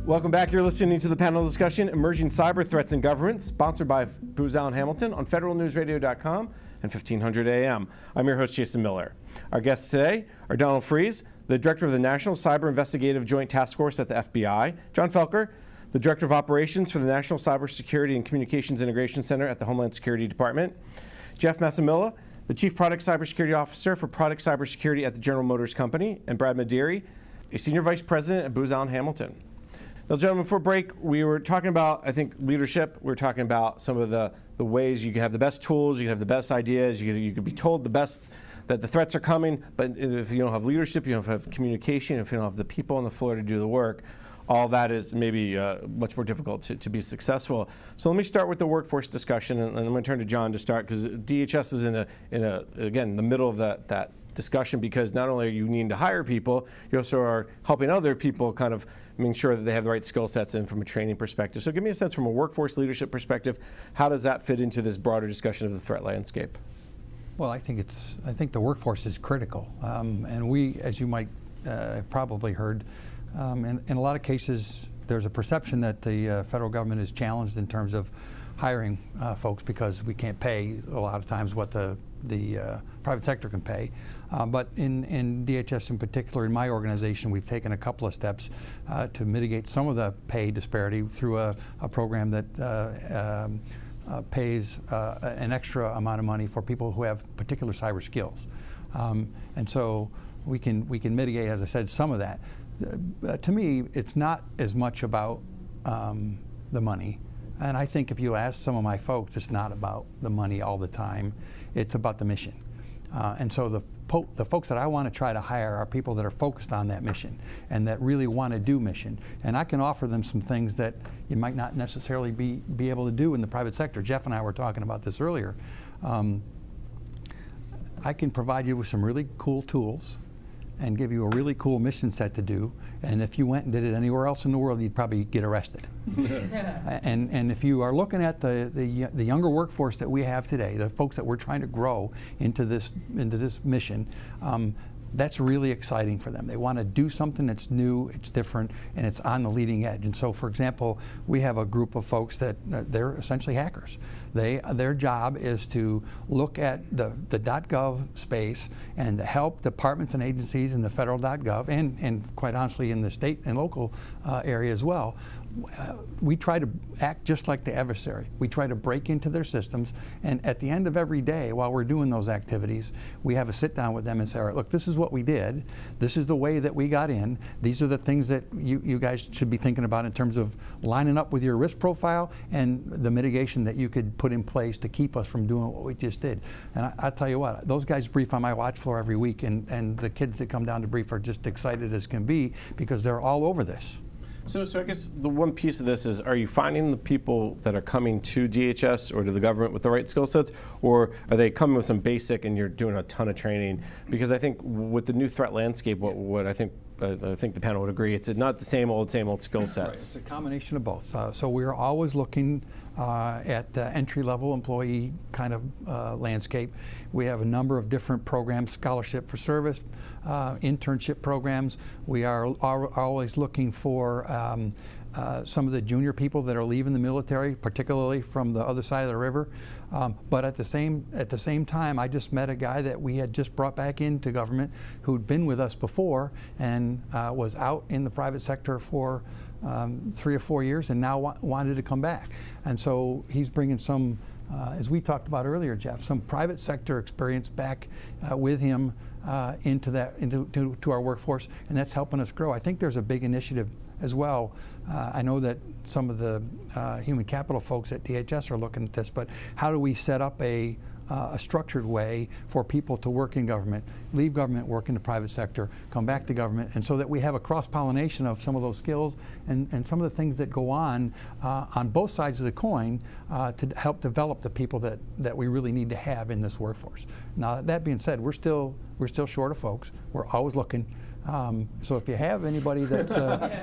Welcome back. You're listening to the panel discussion, Emerging Cyber Threats in Government, sponsored by Booz Allen Hamilton on federalnewsradio.com and 1500 AM. I'm your host, Jason Miller. Our guests today are Donald Freeze, the Director of the National Cyber Investigative Joint Task Force at the FBI, John Felker, the Director of Operations for the National Cybersecurity and Communications Integration Center at the Homeland Security Department, Jeff Massimilla, the Chief Product Cybersecurity Officer for Product Cybersecurity at the General Motors Company, and Brad Mederi, a Senior Vice President at Booz Allen Hamilton. Now, gentlemen, before break, we were talking about, I think, leadership. We were talking about some of the ways you can have the best tools, you can have the best ideas, you could be told the best, that the threats are coming, but if you don't have leadership, you don't have communication, if you don't have the people on the floor to do the work, all that is maybe much more difficult to be successful. So let me start with the workforce discussion, and I'm going to turn to John to start, because DHS is in the middle of that discussion, because not only are you needing to hire people, you also are helping other people kind of making sure that they have the right skill sets and from a training perspective. So give me a sense from a workforce leadership perspective, how does that fit into this broader discussion of the threat landscape? Well, I think the workforce is critical, and we, as you might have probably heard, in a lot of cases, there's a perception that the federal government is challenged in terms of hiring folks because we can't pay a lot of times what the private sector can pay. But in DHS in particular, in my organization, we've taken a couple of steps to mitigate some of the pay disparity through a program that pays an extra amount of money for people who have particular cyber skills. And so we can mitigate, as I said, some of that. To me, it's not as much about the money. And I think if you ask some of my folks, it's not about the money all the time. It's about the mission. And so the folks that I want to try to hire are people that are focused on that mission and that really want to do mission. And I can offer them some things that you might not necessarily be able to do in the private sector. Jeff and I were talking about this earlier. I can provide you with some really cool tools and give you a really cool mission set to do, and if you went and did it anywhere else in the world, you'd probably get arrested. And if you are looking at the younger workforce that we have today, the folks that we're trying to grow into this mission, that's really exciting for them. They want to do something that's new, it's different, and it's on the leading edge. And so, for example, we have a group of folks that they're essentially hackers. Their job is to look at the .gov space and help departments and agencies in the federal .gov and quite honestly in the state and local area as well. We try to act just like the adversary. We try to break into their systems, and at the end of every day while we're doing those activities, we have a sit down with them and say, all right, look, this is what we did. This is the way that we got in. These are the things that you guys should be thinking about in terms of lining up with your risk profile and the mitigation that you could put in place to keep us from doing what we just did. And I tell you what, those guys brief on my watch floor every week, and the kids that come down to brief are just excited as can be because they're all over this. So I guess the one piece of this is, are you finding the people that are coming to DHS or to the government with the right skill sets, or are they coming with some basic and you're doing a ton of training? Because I think with the new threat landscape, what I think the panel would agree, it's not the same old skill sets. Right. It's a combination of both. So we're always looking at the entry-level employee kind of landscape. We have a number of different programs, scholarship for service, internship programs. We are always looking for some of the junior people that are leaving the military, particularly from the other side of the river. But at the same time, I just met a guy that we had just brought back into government who'd been with us before and was out in the private sector for 3 or 4 years and now wanted to come back. And so he's bringing some, as we talked about earlier, Jeff, some private sector experience back with him into our workforce, and that's helping us grow. I think there's a big initiative as well. I know that some of the human capital folks at DHS are looking at this, but how do we set up a structured way for people to work in government, leave government, work in the private sector, come back to government, and so that we have a cross-pollination of some of those skills and some of the things that go on both sides of the coin to help develop the people that we really need to have in this workforce. Now, that being said, we're still short of folks. We're always looking. So if you have anybody that's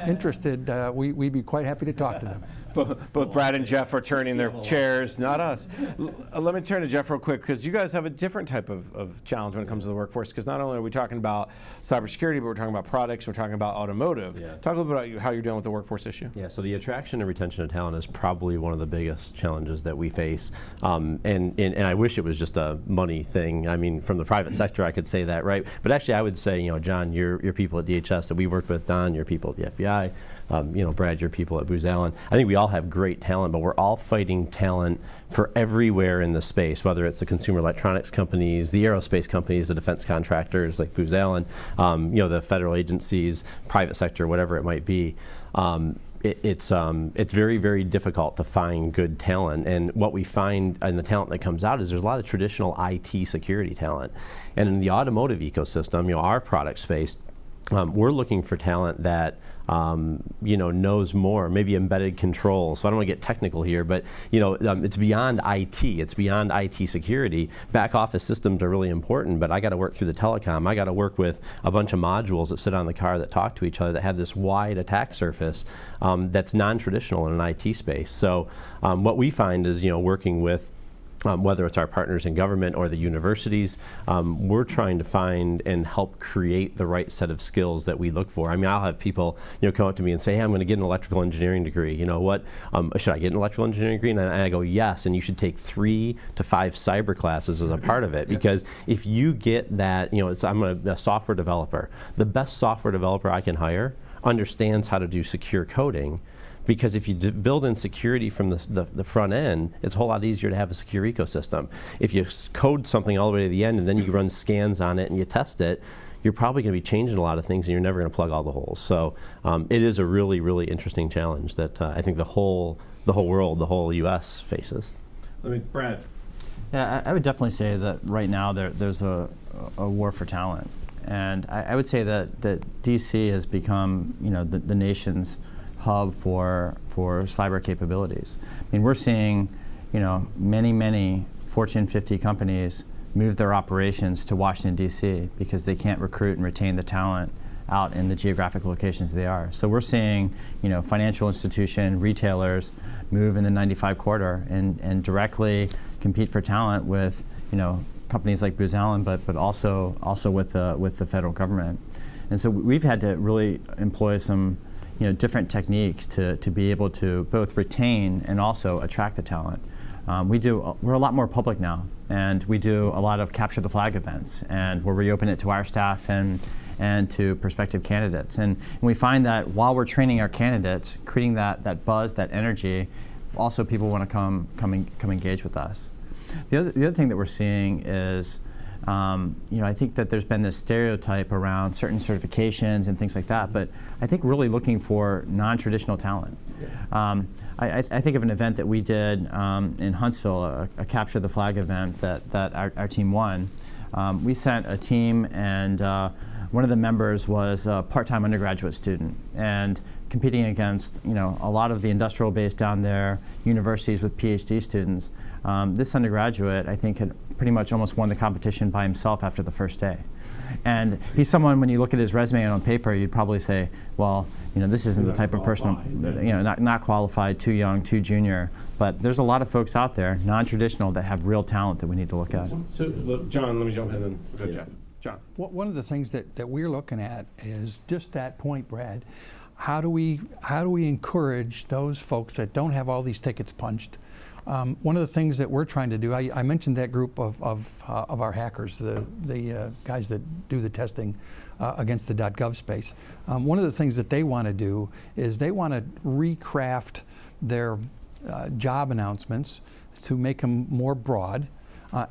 interested, we'd be quite happy to talk to them. Both Brad and Jeff are turning their chairs, not us. Let me turn to Jeff real quick, because you guys have a different type of challenge when it comes to the workforce, because not only are we talking about cybersecurity, but we're talking about products, we're talking about automotive. Yeah. Talk a little bit about how you're dealing with the workforce issue. Yeah, so the attraction and retention of talent is probably one of the biggest challenges that we face. And I wish it was just a money thing. I mean, from the private sector, I could say that, right? But actually, I would say, John, your people at DHS that we worked with, Don, your people at the FBI, Brad, your people at Booz Allen. I think we all have great talent, but we're all fighting talent for everywhere in the space, whether it's the consumer electronics companies, the aerospace companies, the defense contractors like Booz Allen, the federal agencies, private sector, whatever it might be. It's very, very difficult to find good talent, and what we find in the talent that comes out is there's a lot of traditional IT security talent, and in the automotive ecosystem, our product space, we're looking for talent that knows more, maybe embedded controls. So I don't want to get technical here, but it's beyond IT. It's beyond IT security. Back office systems are really important, but I got to work through the telecom. I got to work with a bunch of modules that sit on the car that talk to each other, that have this wide attack surface that's non-traditional in an IT space. So what we find is, working with whether it's our partners in government or the universities, we're trying to find and help create the right set of skills that we look for. I mean, I'll have people, come up to me and say, hey, I'm going to get an electrical engineering degree. You know what? Should I get an electrical engineering degree? And I go, yes, and you should take 3 to 5 cyber classes as a part of it. Because if you get that, I'm a software developer. The best software developer I can hire understands how to do secure coding. Because if you build in security from the front end, it's a whole lot easier to have a secure ecosystem. If you code something all the way to the end and then you run scans on it and you test it, you're probably going to be changing a lot of things and you're never going to plug all the holes. So it is a really, really interesting challenge that I think the whole world, the whole U.S. faces. Brad. Yeah, I would definitely say that right now there's a war for talent. And I would say that DC has become, the nation's hub for cyber capabilities. I mean, we're seeing, many Fortune 50 companies move their operations to Washington, D.C. because they can't recruit and retain the talent out in the geographic locations they are. So we're seeing, financial institution, retailers move in the 95 corridor and directly compete for talent with, companies like Booz Allen, but also with the federal government. And so we've had to really employ some different techniques to be able to both retain and also attract the talent. We're a lot more public now, and we do a lot of capture the flag events, and where we open it to our staff and to prospective candidates. And we find that while we're training our candidates, creating that buzz, that energy, also people want to come engage with us. The other thing that we're seeing is I think that there's been this stereotype around certain certifications and things like that, but I think really looking for non-traditional talent. I think of an event that we did in Huntsville, a Capture the Flag event that our team won. We sent a team, and one of the members was a part-time undergraduate student, and competing against a lot of the industrial base down there, universities with PhD students. This undergraduate, I think, had pretty much almost won the competition by himself after the first day. And he's someone, when you look at his resume on paper, you'd probably say, well, this isn't the type of person, not qualified, too young, too junior. But there's a lot of folks out there, non-traditional, that have real talent that we need to look at. So, John, let me jump in and go to Jeff. John. One of the things that we're looking at is just that point, Brad. How do we encourage those folks that don't have all these tickets punched? One of the things that we're trying to do, I mentioned that group of our hackers, the guys that do the testing against the .gov space. One of the things that they want to do is they want to recraft their job announcements to make them more broad,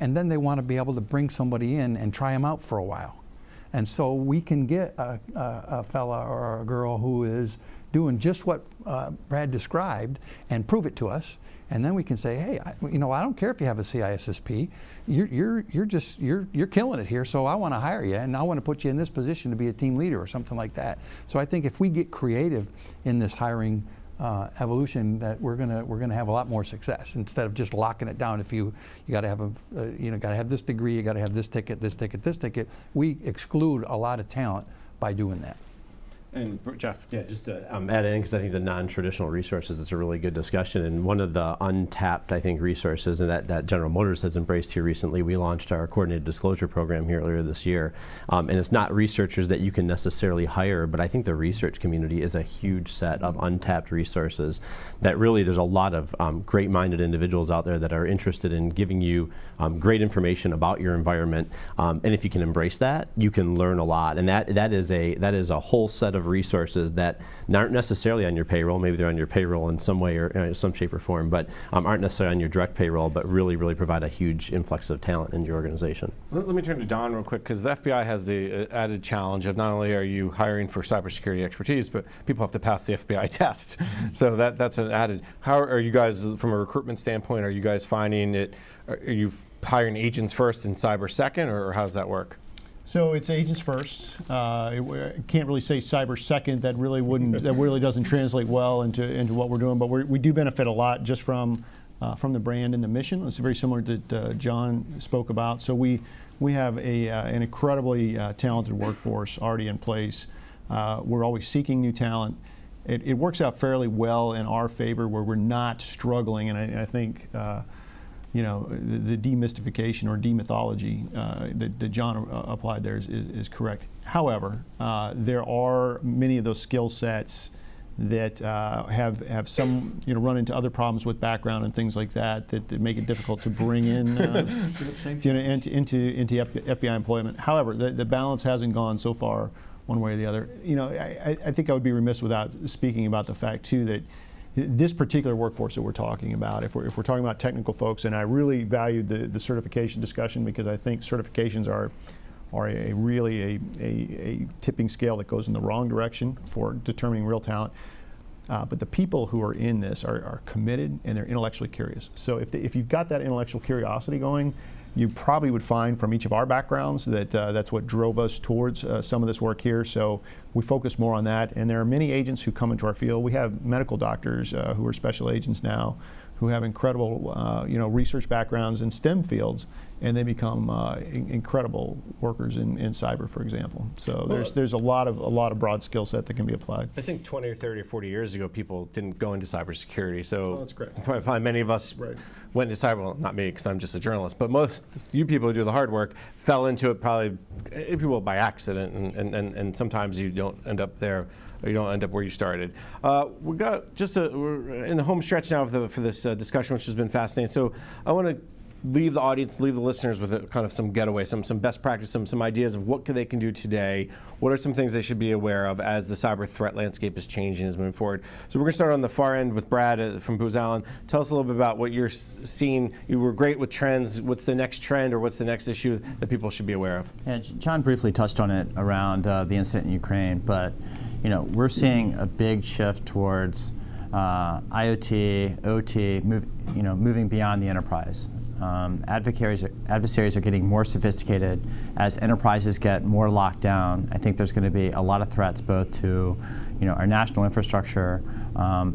and then they want to be able to bring somebody in and try them out for a while. And so we can get a fella or a girl who is doing just what Brad described and prove it to us. And then we can say, hey, I don't care if you have a CISSP. You're killing it here. So I want to hire you, and I want to put you in this position to be a team leader or something like that. So I think if we get creative in this hiring evolution, that we're gonna have a lot more success instead of just locking it down. If you got to have got to have this degree, you got to have this ticket, this ticket, this ticket. We exclude a lot of talent by doing that. And Jeff? Yeah, just to add in, because I think the non-traditional resources is a really good discussion, and one of the untapped, I think, resources, and that General Motors has embraced here recently, we launched our coordinated disclosure program here earlier this year, and it's not researchers that you can necessarily hire, but I think the research community is a huge set of untapped resources that really there's a lot of great-minded individuals out there that are interested in giving you great information about your environment, and if you can embrace that, you can learn a lot, and that is a whole set of resources that aren't necessarily on your payroll. Maybe they're on your payroll in some way or some shape or form, but aren't necessarily on your direct payroll, but really provide a huge influx of talent in your organization. Let me turn to Don real quick, because the FBI has the added challenge of not only are you hiring for cybersecurity expertise, but people have to pass the FBI test. So that's an added. How are you guys, from a recruitment standpoint, are you guys finding it, are you hiring agents first and cyber second, or how does that work? So it's agents first. I can't really say cyber second. That really wouldn't. That really doesn't translate well into what we're doing. But we do benefit a lot just from the brand and the mission. It's very similar to John spoke about. So we have an incredibly talented workforce already in place. We're always seeking new talent. It works out fairly well in our favor, where we're not struggling. And I think. The demystification or demythology that John applied there is correct. However, there are many of those skill sets that have some run into other problems with background and things like that make it difficult to bring in into FBI employment. However, the balance hasn't gone so far one way or the other. I think I would be remiss without speaking about the fact too that this particular workforce that we're talking about, if we're talking about technical folks, and I really valued the certification discussion, because I think certifications are really a tipping scale that goes in the wrong direction for determining real talent. But the people who are in this are committed and they're intellectually curious. So if you've got that intellectual curiosity going, you probably would find from each of our backgrounds that that's what drove us towards some of this work here. So we focus more on that. And there are many agents who come into our field. We have medical doctors who are special agents now, who have incredible research backgrounds in STEM fields, and they become incredible workers in cyber, for example. So there's a lot of broad skill set that can be applied. I think 20 or 30 or 40 years ago, people didn't go into cybersecurity. So that's correct. Probably many of us went into cyber. Well, not me, because I'm just a journalist. But most you people who do the hard work fell into it probably, if you will, by accident. And sometimes you don't end up there. Or you don't end up where you started. We're in the home stretch now for this discussion, which has been fascinating. So I want to leave the audience, leave the listeners with kind of some getaway, some best practice, some ideas of what they can do today. What are some things they should be aware of as the cyber threat landscape is changing, is moving forward? So we're going to start on the far end with Brad from Booz Allen. Tell us a little bit about what you're seeing. You were great with trends. What's the next trend or what's the next issue that people should be aware of? Yeah, John briefly touched on it around the incident in Ukraine, but we're seeing a big shift towards IoT, OT, moving beyond the enterprise. Adversaries are getting more sophisticated as enterprises get more locked down. I think there's going to be a lot of threats both to our national infrastructure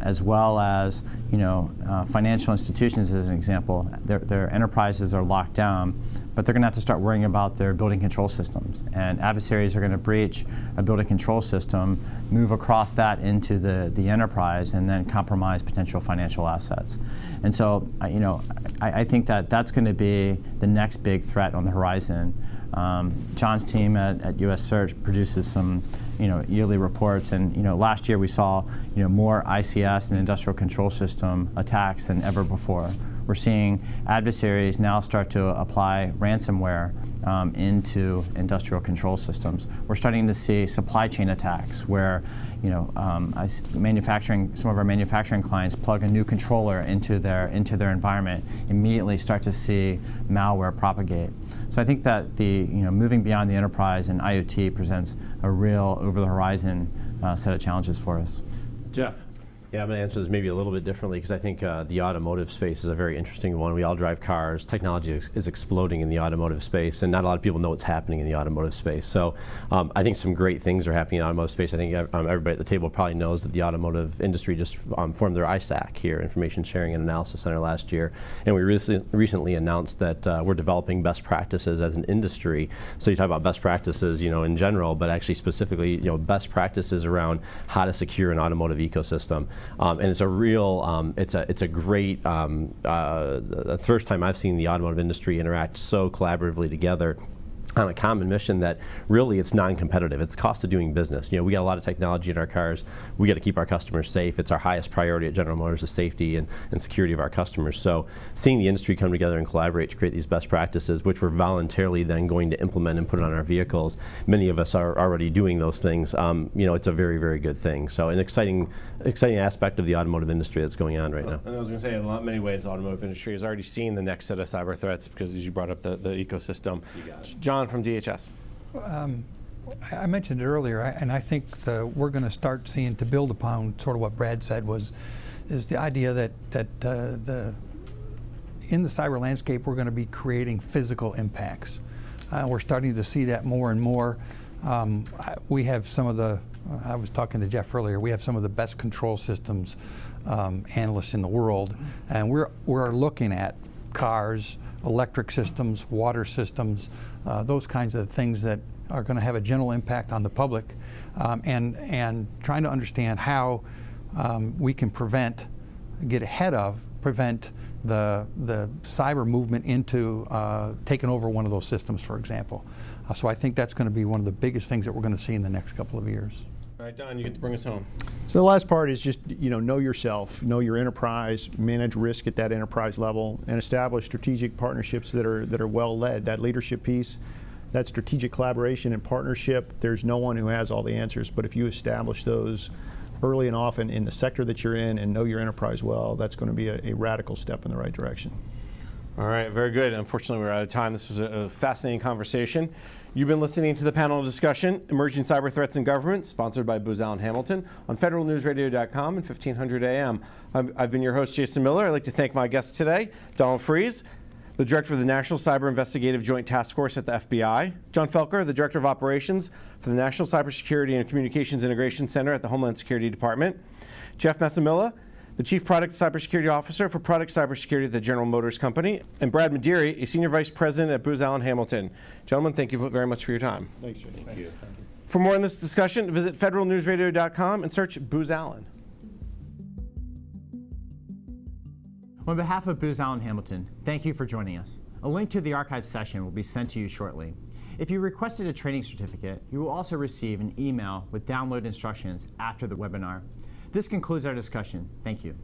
as well as financial institutions, as an example. Their enterprises are locked down, but they're going to have to start worrying about their building control systems. And adversaries are going to breach a building control system, move across that into the enterprise, and then compromise potential financial assets. And so, I think that's going to be the next big threat on the horizon. John's team at US Search produces some yearly reports, and last year we saw more ICS and industrial control system attacks than ever before. We're seeing adversaries now start to apply ransomware into industrial control systems. We're starting to see supply chain attacks where some of our manufacturing clients plug a new controller into their environment, immediately start to see malware propagate. So I think that the moving beyond the enterprise and IoT presents a real over-the-horizon set of challenges for us. Jeff. Yeah, I'm going to answer this maybe a little bit differently because I think the automotive space is a very interesting one. We all drive cars. Technology is exploding in the automotive space, and not a lot of people know what's happening in the automotive space. So I think some great things are happening in the automotive space. I think everybody at the table probably knows that the automotive industry just formed their ISAC here, Information Sharing and Analysis Center, last year. And we recently announced that we're developing best practices as an industry. So you talk about best practices, in general, but actually specifically, best practices around how to secure an automotive ecosystem. And it's a real, it's a great, the first time I've seen the automotive industry interact so collaboratively together on a common mission that really it's non-competitive. It's cost of doing business. We got a lot of technology in our cars. We got to keep our customers safe. It's our highest priority at General Motors, the safety and security of our customers. So seeing the industry come together and collaborate to create these best practices, which we're voluntarily then going to implement and put on our vehicles. Many of us are already doing those things. It's a very, very good thing. So an exciting aspect of the automotive industry that's going on right now. And I was going to say, in many ways, the automotive industry has already seen the next set of cyber threats because, as you brought up, the ecosystem. You got it. John from DHS. I mentioned it earlier, and I think we're going to start seeing, to build upon sort of what Brad said, is the idea that in the cyber landscape we're going to be creating physical impacts. We're starting to see that more and more. We have some of the, I was talking to Jeff earlier, we have some of the best control systems analysts in the world, and we're looking at cars, electric systems, water systems, those kinds of things that are going to have a general impact on the public, and trying to understand how we can prevent the cyber movement into taking over one of those systems, for example. So I think that's going to be one of the biggest things that we're going to see in the next couple of years. All right, Don, you get to bring us home. So the last part is just, know yourself, know your enterprise, manage risk at that enterprise level, and establish strategic partnerships that are well led. That leadership piece, that strategic collaboration and partnership, there's no one who has all the answers, but if you establish those early and often in the sector that you're in and know your enterprise well, that's going to be a radical step in the right direction. All right, very good. Unfortunately, we're out of time. This was a fascinating conversation. You've been listening to the panel discussion, Emerging Cyber Threats in Government, sponsored by Booz Allen Hamilton on federalnewsradio.com and 1500 AM. I've been your host, Jason Miller. I'd like to thank my guests today, Donald Freeze, the Director of the National Cyber Investigative Joint Task Force at the FBI, John Felker, the Director of Operations for the National Cybersecurity and Communications Integration Center at the Homeland Security Department, Jeff Messamilla, the Chief Product Cybersecurity Officer for Product Cybersecurity at the General Motors Company, and Brad Mediri, a Senior Vice President at Booz Allen Hamilton. Gentlemen, thank you very much for your time. Thanks, Jason. Thank you. For more on this discussion, visit federalnewsradio.com and search Booz Allen. On behalf of Booz Allen Hamilton, thank you for joining us. A link to the archive session will be sent to you shortly. If you requested a training certificate, you will also receive an email with download instructions after the webinar. This concludes our discussion. Thank you.